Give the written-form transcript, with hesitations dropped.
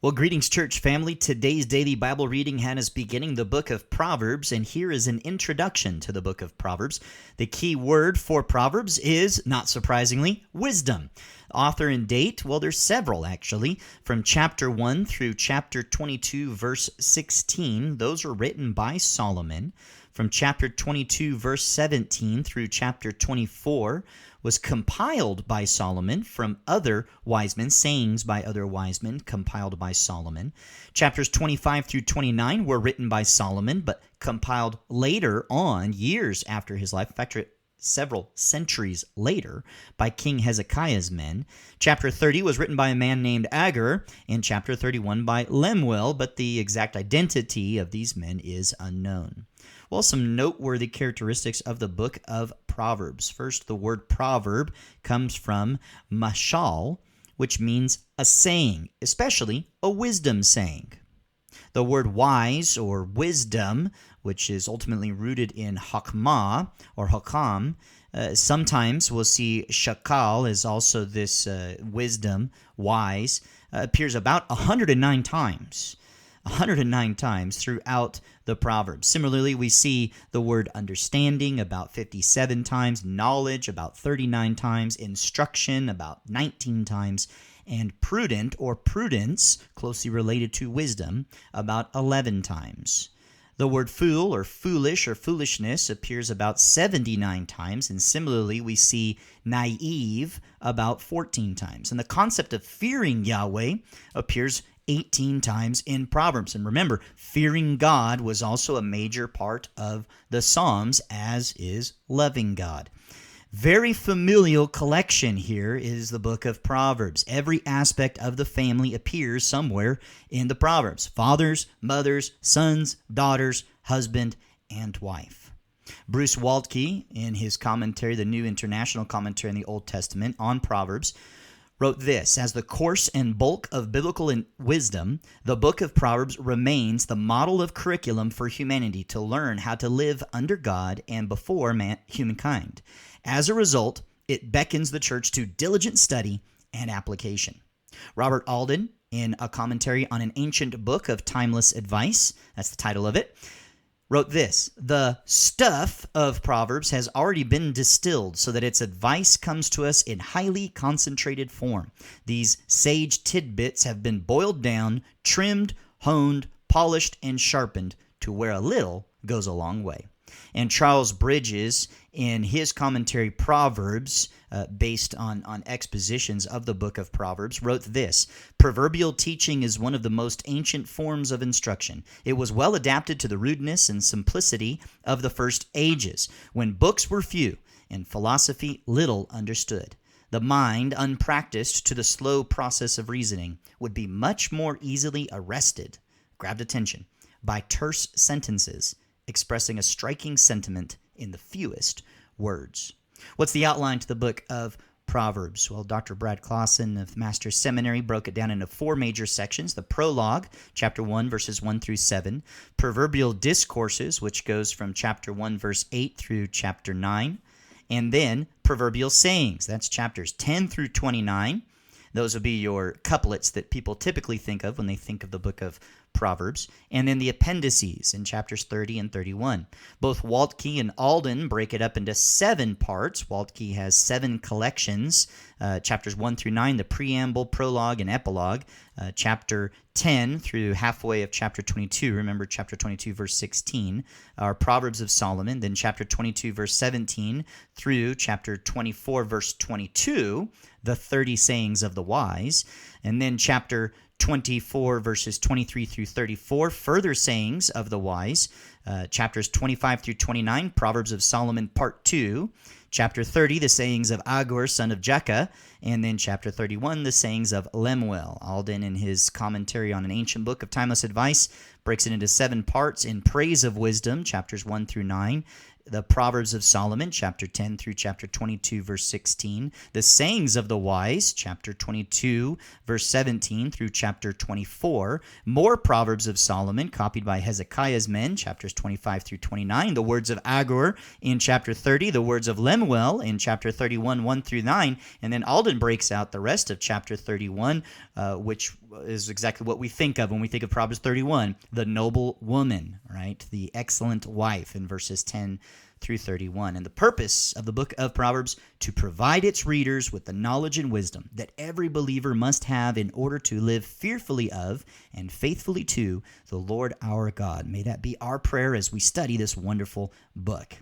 Well, greetings, church family. Today's daily Bible reading had us beginning the book of Proverbs, and here is an introduction to the book of Proverbs. The key word for Proverbs is, not surprisingly, wisdom. Author and date, well, there's several actually. From chapter 1 through chapter 22, verse 16, those are written by Solomon. From chapter 22, verse 17 through chapter 24 was compiled by Solomon from other wise men, sayings by other wise men compiled by Solomon. Chapters 25 through 29 were written by Solomon, but compiled later on, years after his life. In fact, several centuries later, by King Hezekiah's men. Chapter 30 was written by a man named Agur, and chapter 31 by Lemuel, but the exact identity of these men is unknown. Well, some noteworthy characteristics of the book of Proverbs. First, the word proverb comes from mashal, which means a saying, especially a wisdom saying. The word wise or wisdom, which is ultimately rooted in hakmah or hakam, sometimes we'll see shakal is also this wisdom, wise, appears about 109 times. 109 times throughout the Proverbs. Similarly, we see the word understanding about 57 times, knowledge about 39 times, instruction about 19 times, and prudent or prudence, closely related to wisdom, about 11 times. The word fool or foolish or foolishness appears about 79 times, and similarly we see naive about 14 times. And the concept of fearing Yahweh appears 18 times in Proverbs. And remember, fearing God was also a major part of the Psalms, as is loving God. Very familial collection here is the book of Proverbs. Every aspect of the family appears somewhere in the Proverbs. Fathers, mothers, sons, daughters, husband, and wife. Bruce Waltke, in his commentary, the New International Commentary in the Old Testament on Proverbs, wrote this: as the course and bulk of biblical wisdom, the book of Proverbs remains the model of curriculum for humanity to learn how to live under God and before humankind. As a result, it beckons the church to diligent study and application. Robert Alden, in a commentary on an ancient book of timeless advice, that's the title of it, wrote this: the stuff of Proverbs has already been distilled so that its advice comes to us in highly concentrated form. These sage tidbits have been boiled down, trimmed, honed, polished, and sharpened to where a little goes a long way. And Charles Bridges, in his commentary Proverbs, based on expositions of the book of Proverbs, wrote this: proverbial teaching is one of the most ancient forms of instruction. It was well adapted to the rudeness and simplicity of the first ages, when books were few and philosophy little understood. The mind, unpracticed to the slow process of reasoning, would be much more easily arrested, grabbed attention, by terse sentences expressing a striking sentiment in the fewest words. What's the outline to the book of Proverbs? Well, Dr. Brad Clausen of Master's Seminary broke it down into four major sections: the prologue, chapter 1, verses 1 through 7, proverbial discourses, which goes from chapter 1, verse 8 through chapter 9, and then proverbial sayings, that's chapters 10 through 29. Those would be your couplets that people typically think of when they think of the book of Proverbs, and then the appendices in chapters 30 and 31. Both Waltke and Alden break it up into 7 parts. Waltke has 7 collections, chapters 1 through 9, the preamble, prologue, and epilogue. Chapter 10 through halfway of chapter 22, remember chapter 22 verse 16, are Proverbs of Solomon. Then chapter 22 verse 17 through chapter 24 verse 22, the 30 sayings of the wise. And then chapter 24 verses 23 through 34, further sayings of the wise. Chapters 25 through 29, Proverbs of Solomon part 2. Chapter 30, the sayings of Agur, son of Jakeh. And then chapter 31, the sayings of Lemuel. Alden, in his commentary on an ancient book of timeless advice, breaks it into 7 parts in praise of wisdom, chapters 1 through 9. The Proverbs of Solomon, chapter 10 through chapter 22, verse 16. The sayings of the wise, chapter 22, verse 17 through chapter 24. More Proverbs of Solomon, copied by Hezekiah's men, chapters 25 through 29. The words of Agur in chapter 30. The words of Lemuel in chapter 31, 1 through 9. And then Alden breaks out the rest of chapter 31, which is exactly what we think of when we think of Proverbs 31, the noble woman, right? The excellent wife in verses 10 through 31. And the purpose of the book of Proverbs, to provide its readers with the knowledge and wisdom that every believer must have in order to live fearfully of and faithfully to the Lord our God. May that be our prayer as we study this wonderful book.